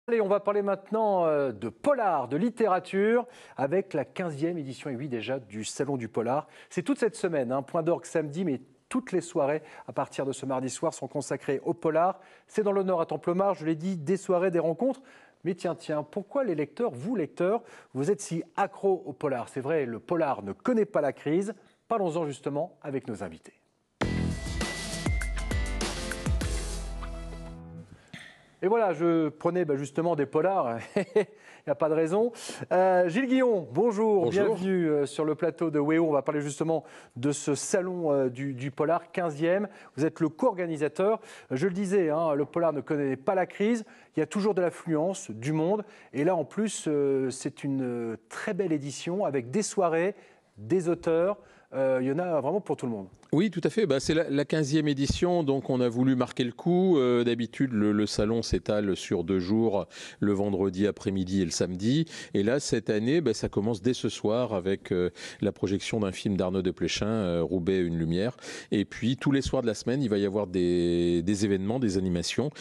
Allez, on va parler maintenant de polar, de littérature, avec la 15e édition, et oui déjà, du Salon du Polar. C'est toute cette semaine, point d'orgue samedi, mais toutes les soirées, à partir de ce mardi soir, sont consacrées au polar. C'est dans le Nord à Templemar, je l'ai dit, des soirées, des rencontres. Mais tiens, pourquoi les lecteurs, vous lecteurs, vous êtes si accros au polar? C'est vrai, le polar ne connaît pas la crise. Parlons-en justement avec nos invités. Et voilà, je prenais justement des polars, il n'y a pas de raison. Gilles Guillon, bonjour, bienvenue sur le plateau de WEO. On va parler justement de ce salon du polar 15e. Vous êtes le co-organisateur. Je le disais, le polar ne connaît pas la crise. Il y a toujours de l'affluence, du monde. Et là, en plus, c'est une très belle édition avec des soirées, des auteurs. Il y en a vraiment pour tout le monde. Oui, tout à fait. C'est la 15e édition, donc on a voulu marquer le coup. D'habitude, le salon s'étale sur 2 jours, le vendredi après-midi et le samedi. Et là, cette année, ça commence dès ce soir avec la projection d'un film d'Arnaud Desplechin, Roubaix, une lumière. Et puis, tous les soirs de la semaine, il va y avoir des événements, des animations,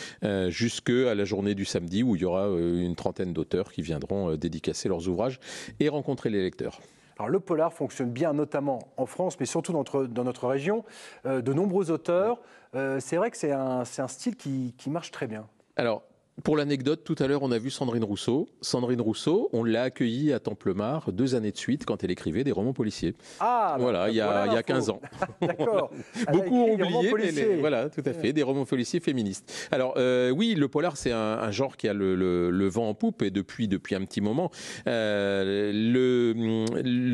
jusqu'à la journée du samedi où il y aura une trentaine d'auteurs qui viendront dédicacer leurs ouvrages et rencontrer les lecteurs. Alors, le polar fonctionne bien, notamment en France, mais surtout dans notre région. De nombreux auteurs. C'est vrai que c'est un style qui marche très bien. Alors, pour l'anecdote, tout à l'heure, on a vu Sandrine Rousseau. Sandrine Rousseau, on l'a accueillie à Templemar 2 années de suite quand elle écrivait des romans policiers. Ah, voilà, il y a 15 ans. D'accord. Beaucoup ont oublié, mais voilà, tout à fait, des romans policiers féministes. Alors, oui, le polar, c'est un genre qui a le vent en poupe, et depuis un petit moment. Le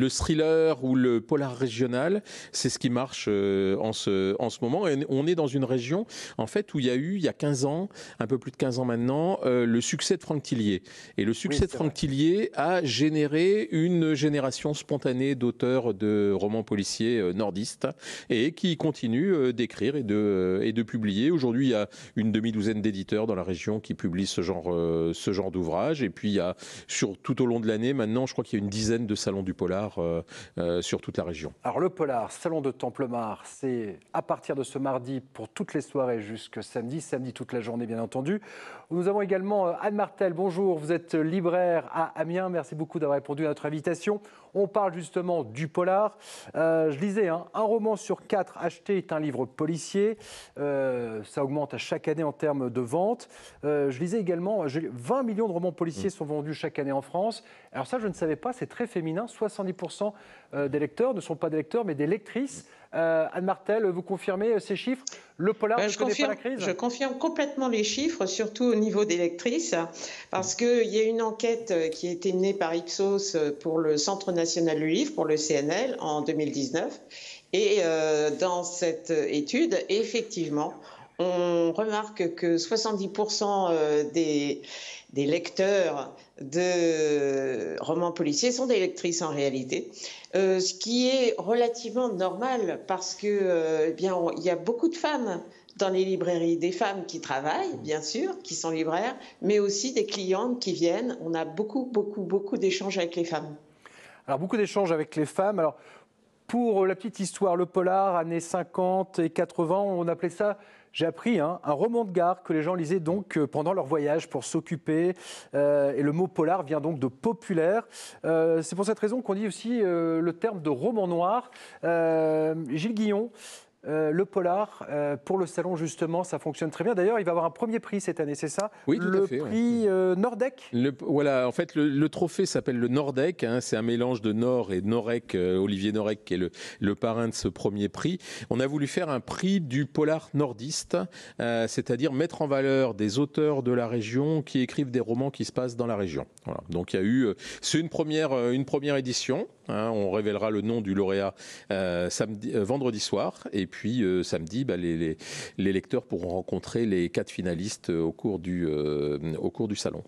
thriller ou le polar régional, c'est ce qui marche en ce moment. Et on est dans une région, en fait, où il y a 15 ans, un peu plus de 15 ans maintenant, le succès de Franck Tillier. Et le succès de Franck Tillier a généré une génération spontanée d'auteurs de romans policiers nordistes et qui continuent d'écrire et de publier. Aujourd'hui, il y a une demi-douzaine d'éditeurs dans la région qui publient ce genre d'ouvrages. Et puis, il y a tout au long de l'année, maintenant, je crois qu'il y a une dizaine de salons du polar sur toute la région. Alors, le polar, salon de Templemar, c'est à partir de ce mardi pour toutes les soirées jusqu'à samedi. Samedi toute la journée, bien entendu. Nous avons également Anne Martel. Bonjour, vous êtes libraire à Amiens. Merci beaucoup d'avoir répondu à notre invitation. On parle justement du polar. Je lisais, un roman sur 4 acheté est un livre policier. Ça augmente à chaque année en termes de vente. Je lisais également, 20 millions de romans policiers sont vendus chaque année en France. Alors ça, je ne savais pas, c'est très féminin. 70% des lecteurs ne sont pas des lecteurs, mais des lectrices. Anne Martel, vous confirmez ces chiffres? Le polar ne connaît pas la crise? Je confirme complètement les chiffres, surtout au niveau des lectrices, parce qu'il y a une enquête qui a été menée par Ipsos pour le Centre national du livre, pour le CNL, en 2019. Et dans cette étude, effectivement, on remarque que 70% des lecteurs de romans policiers sont des lectrices en réalité, ce qui est relativement normal parce que il y a beaucoup de femmes dans les librairies, des femmes qui travaillent, bien sûr, qui sont libraires, mais aussi des clientes qui viennent. On a beaucoup d'échanges avec les femmes. Alors, beaucoup d'échanges avec les femmes. Alors, pour la petite histoire, le polar, années 50 et 80, on appelait ça, j'ai appris, un roman de gare que les gens lisaient donc pendant leur voyage pour s'occuper. Et le mot polar vient donc de populaire. C'est pour cette raison qu'on dit aussi le terme de roman noir. Gilles Guillon, le polar, pour le salon justement, ça fonctionne très bien. D'ailleurs, il va y avoir un premier prix cette année, c'est ça? Oui, tout à fait. Le prix Nordec. Voilà, en fait, le trophée s'appelle le Nordec. C'est un mélange de Nord et Norek, Olivier Norek, qui est le parrain de ce premier prix. On a voulu faire un prix du polar nordiste, c'est-à-dire mettre en valeur des auteurs de la région qui écrivent des romans qui se passent dans la région. Voilà. Donc, c'est une première édition. On révélera le nom du lauréat vendredi soir. Et puis samedi, les lecteurs pourront rencontrer les 4 finalistes au cours du salon.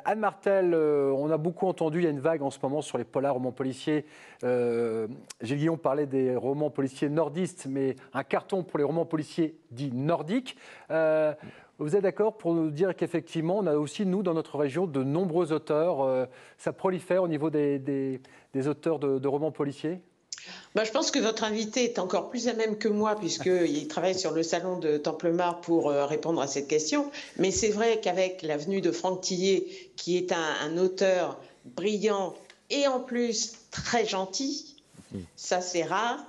Anne Martel, on a beaucoup entendu, il y a une vague en ce moment sur les polars, romans policiers. Gilles Guillon parlait des romans policiers nordistes, mais un carton pour les romans policiers dits nordiques. Vous êtes d'accord pour nous dire qu'effectivement, on a aussi, nous, dans notre région, de nombreux auteurs. Ça prolifère au niveau des auteurs de romans policiers? Je pense que votre invité est encore plus à même que moi, puisqu'il travaille sur le salon de Templemar pour répondre à cette question. Mais c'est vrai qu'avec la venue de Franck Tillier, qui est un auteur brillant et en plus très gentil, ça c'est rare.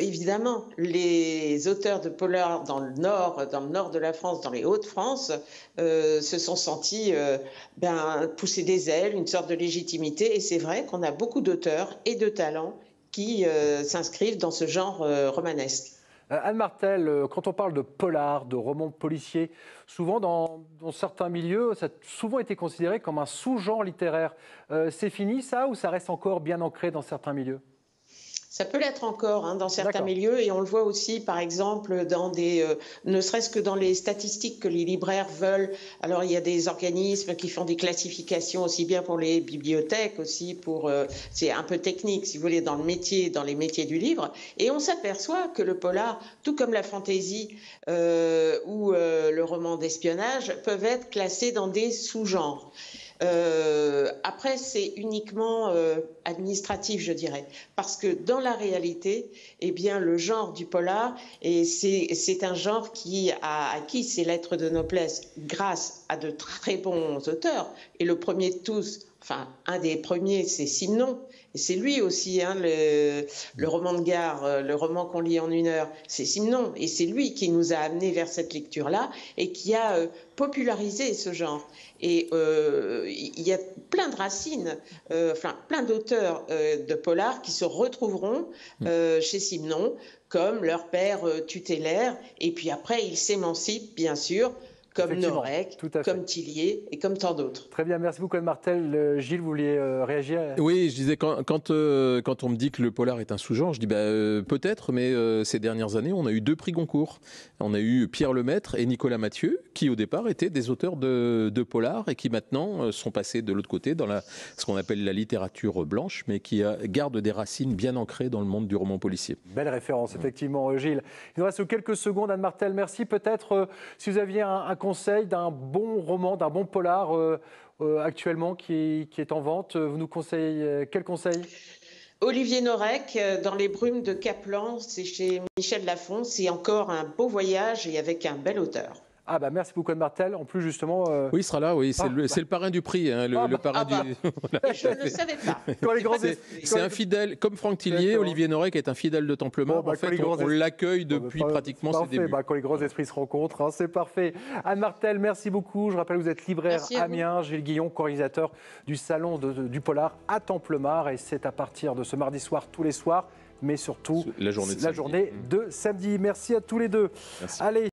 Évidemment, les auteurs de polar dans le nord de la France, dans les Hauts-de-France, se sont sentis pousser des ailes, une sorte de légitimité. Et c'est vrai qu'on a beaucoup d'auteurs et de talents qui s'inscrivent dans ce genre romanesque. Anne Martel, quand on parle de polar, de romans policiers, souvent dans certains milieux, ça a souvent été considéré comme un sous-genre littéraire. C'est fini ça, ou ça reste encore bien ancré dans certains milieux ? Ça peut l'être encore dans certains milieux, et on le voit aussi par exemple dans ne serait-ce que dans les statistiques que les libraires veulent. Alors il y a des organismes qui font des classifications aussi bien pour les bibliothèques, aussi pour c'est un peu technique si vous voulez dans les métiers du livre, et on s'aperçoit que le polar, tout comme la fantaisie ou le roman d'espionnage, peuvent être classés dans des sous-genres. Après, c'est uniquement administratif, je dirais, parce que dans la réalité, eh bien, le genre du polar, c'est un genre qui a acquis ses lettres de noblesse grâce à de très bons auteurs. Et le premier de tous, enfin, un des premiers, c'est Simenon. Et c'est lui aussi, le roman de gare, le roman qu'on lit en 1 heure, c'est Simenon. Et c'est lui qui nous a amenés vers cette lecture-là et qui a popularisé ce genre. Et il y a plein de racines, plein d'auteurs de polar qui se retrouveront chez Simenon comme leur père tutélaire. Et puis après, ils s'émancipent, bien sûr, comme Norek, comme Tillier et comme tant d'autres. Très bien, merci beaucoup Anne Martel. Gilles, vous vouliez réagir ? Oui, je disais, quand on me dit que le polar est un sous-genre, je dis peut-être, mais ces dernières années, on a eu 2 prix Goncourt. On a eu Pierre Lemaître et Nicolas Mathieu, qui au départ étaient des auteurs de polar et qui maintenant sont passés de l'autre côté dans ce qu'on appelle la littérature blanche, mais qui gardent des racines bien ancrées dans le monde du roman policier. Belle référence, effectivement, Gilles. Il nous reste quelques secondes, Anne Martel, merci. Peut-être si vous aviez un conseil d'un bon roman, d'un bon polar actuellement qui est en vente, vous nous conseillez quel conseil ? Olivier Norek, dans Les Brumes de Caplan, c'est chez Michel Lafon. C'est encore un beau voyage et avec un bel auteur. Ah merci beaucoup Anne Martel. En plus justement... Oui, il sera là, oui. C'est le parrain du prix. Le parrain du... Je ne savais pas. C'est un fidèle, comme Franck Tillier, Olivier Norek est un fidèle de Templemar. En fait, on l'accueille depuis pratiquement ses débuts. Quand les grands esprits se rencontrent, c'est parfait. Anne Martel, merci beaucoup. Je rappelle que vous êtes libraire à Amiens. Gilles Guillon, co-organisateur du salon du polar à Templemar. Et c'est à partir de ce mardi soir, tous les soirs, mais surtout la journée de samedi. Merci à tous les deux. Merci. Allez.